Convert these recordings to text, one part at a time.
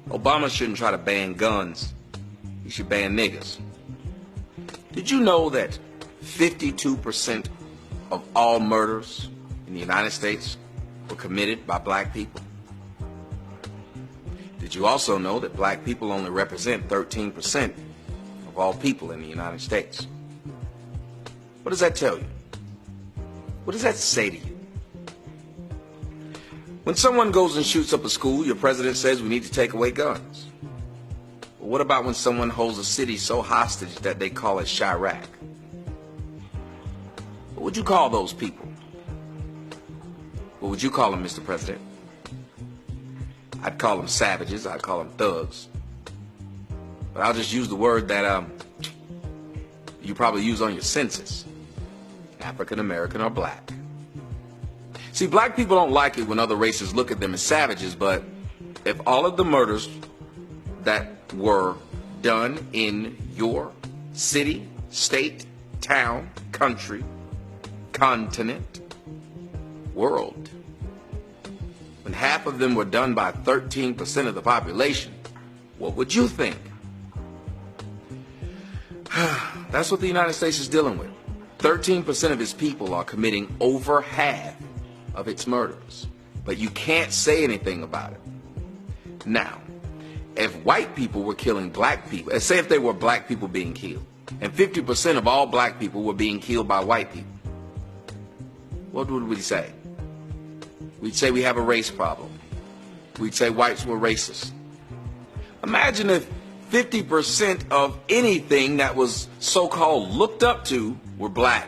Obama shouldn't try to ban guns. He should ban niggas. Did you know that 52% of all murders in the United States were committed by black people? Did you also know that black people only represent 13% of all people in the United States? What does that tell you? What does that say to you? When someone goes and shoots up a school, your president says we need to take away guns. But what about when someone holds a city so hostage that they call it Chirac? What would you call those people? What would you call them, Mr. President? I'd call them savages. I'd call them thugs. But I'll just use the word that you probably use on your census. African American or black. See, black people don't like it when other races look at them as savages, but if all of the murders that were done in your city, state, town, country, continent, world, when half of them were done by 13% of the population, what would you think? That's what the United States is dealing with. 13% of its people are committing over half of its murders, but you can't say anything about it. Now, if white people were killing black people, say if they were black people being killed, and 50% of all black people were being killed by white people, what would we say? We'd say we have a race problem. We'd say whites were racist. Imagine if 50% of anything that was so-called looked up to were black.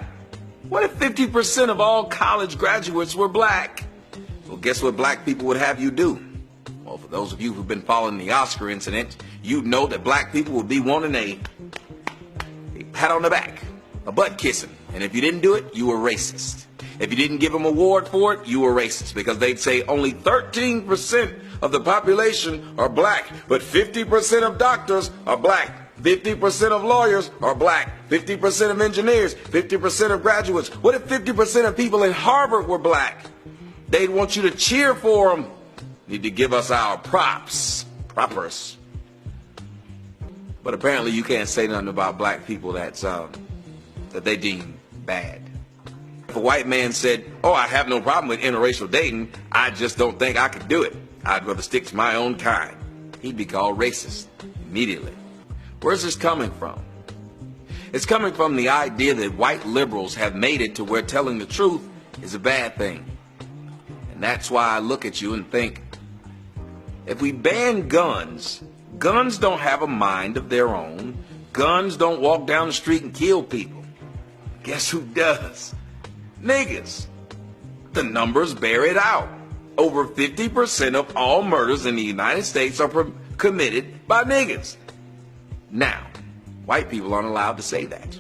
What if 50% of all college graduates were black? Well, guess what black people would have you do? Well, for those of you who've been following the Oscar incident, you'd know that black people would be wanting a pat on the back, a butt kissing. And if you didn't do it, you were racist. If you didn't give them an award for it, you were racist, because they'd say only 13% of the population are black, but 50% of doctors are black. 50% of lawyers are black. 50% of engineers, 50% of graduates. What if 50% of people in Harvard were black? They'd want you to cheer for them. Need to give us our propers. But apparently you can't say nothing about black people that they deem bad. If a white man said, oh, I have no problem with interracial dating, I just don't think I could do it. I'd rather stick to my own kind. He'd be called racist immediately. Where's this coming from? It's coming from the idea that white liberals have made it to where telling the truth is a bad thing. And that's why I look at you and think, if we ban guns, guns don't have a mind of their own. Guns don't walk down the street and kill people. Guess who does? Niggas. The numbers bear it out. Over 50% of all murders in the United States are committed by niggas. Now, white people aren't allowed to say that.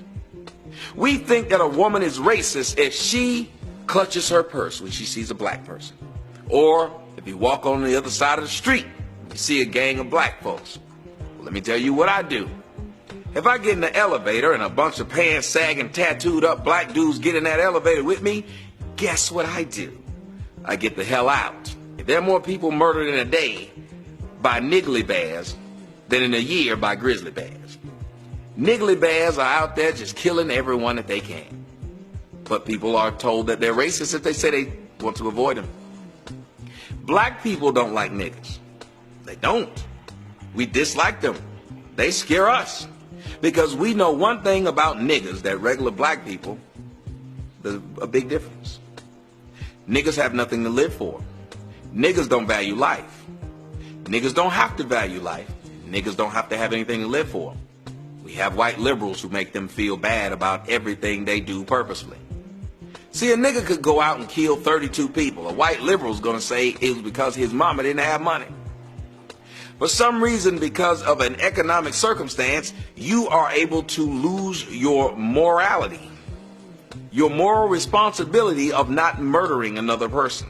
We think that a woman is racist if she clutches her purse when she sees a black person. Or if you walk on the other side of the street, you see a gang of black folks. Well, let me tell you what I do. If I get in the elevator and a bunch of pants sagging, tattooed up black dudes get in that elevator with me, guess what I do? I get the hell out. If there are more people murdered in a day by niggly bears than in a year by grizzly bears. Niggly bears are out there just killing everyone that they can. But people are told that they're racist if they say they want to avoid them. Black people don't like niggas. They don't. We dislike them. They scare us. Because we know one thing about niggas that regular black people, there's a big difference. Niggas have nothing to live for. Niggas don't value life. Niggas don't have to value life. Niggas don't have to have anything to live for. We have white liberals who make them feel bad about everything they do purposely. See, a nigga could go out and kill 32 people. A white liberal's gonna say it was because his mama didn't have money. For some reason, because of an economic circumstance, you are able to lose your morality, your moral responsibility of not murdering another person.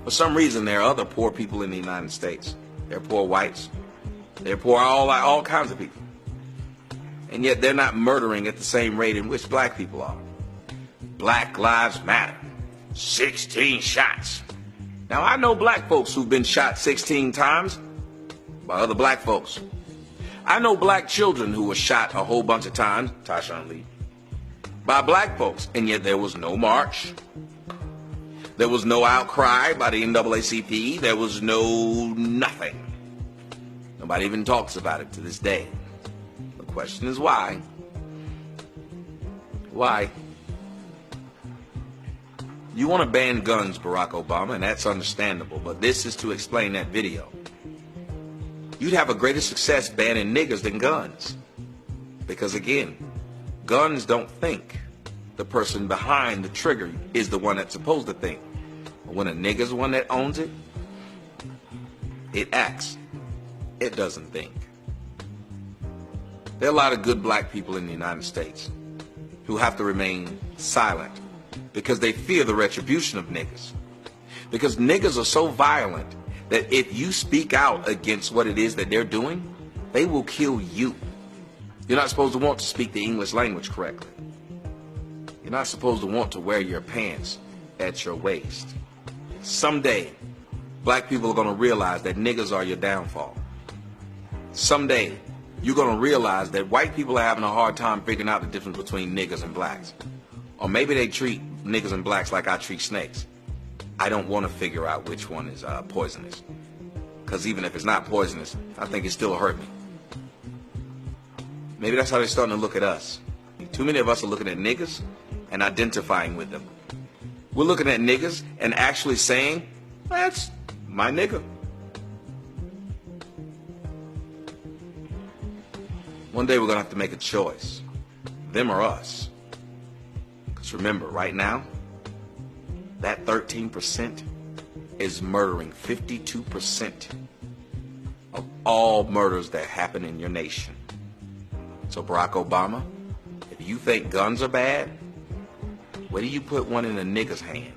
For some reason, there are other poor people in the United States. There are poor whites. There are poor all kinds of people. And yet they're not murdering at the same rate in which black people are. Black Lives Matter. 16 shots. Now, I know black folks who've been shot 16 times. by other black folks. I know black children who were shot a whole bunch of times, Tyshawn Lee, by black folks, and yet there was no march. There was no outcry by the NAACP. There was no nothing. Nobody even talks about it to this day. The question is why? Why? You want to ban guns, Barack Obama, and that's understandable, but this is to explain that video. You'd have a greater success banning niggers than guns. Because again, guns don't think. The person behind the trigger is the one that's supposed to think. But when a nigger's the one that owns it, it acts. It doesn't think. There are a lot of good black people in the United States who have to remain silent because they fear the retribution of niggas. Because niggas are so violent that if you speak out against what it is that they're doing, they will kill you. You're not supposed to want to speak the English language correctly. You're not supposed to want to wear your pants at your waist. Someday, black people are going to realize that niggas are your downfall. Someday, you're going to realize that white people are having a hard time figuring out the difference between niggas and blacks. Or maybe they treat niggas and blacks like I treat snakes. I don't want to figure out which one is poisonous. Because even if it's not poisonous, I think it still hurt me. Maybe that's how they're starting to look at us. Too many of us are looking at niggas and identifying with them. We're looking at niggas and actually saying, that's my nigga. One day we're going to have to make a choice. Them or us. Because remember, right now, that 13% is murdering 52% of all murders that happen in your nation. So Barack Obama, if you think guns are bad, where do you put one in a nigger's hand?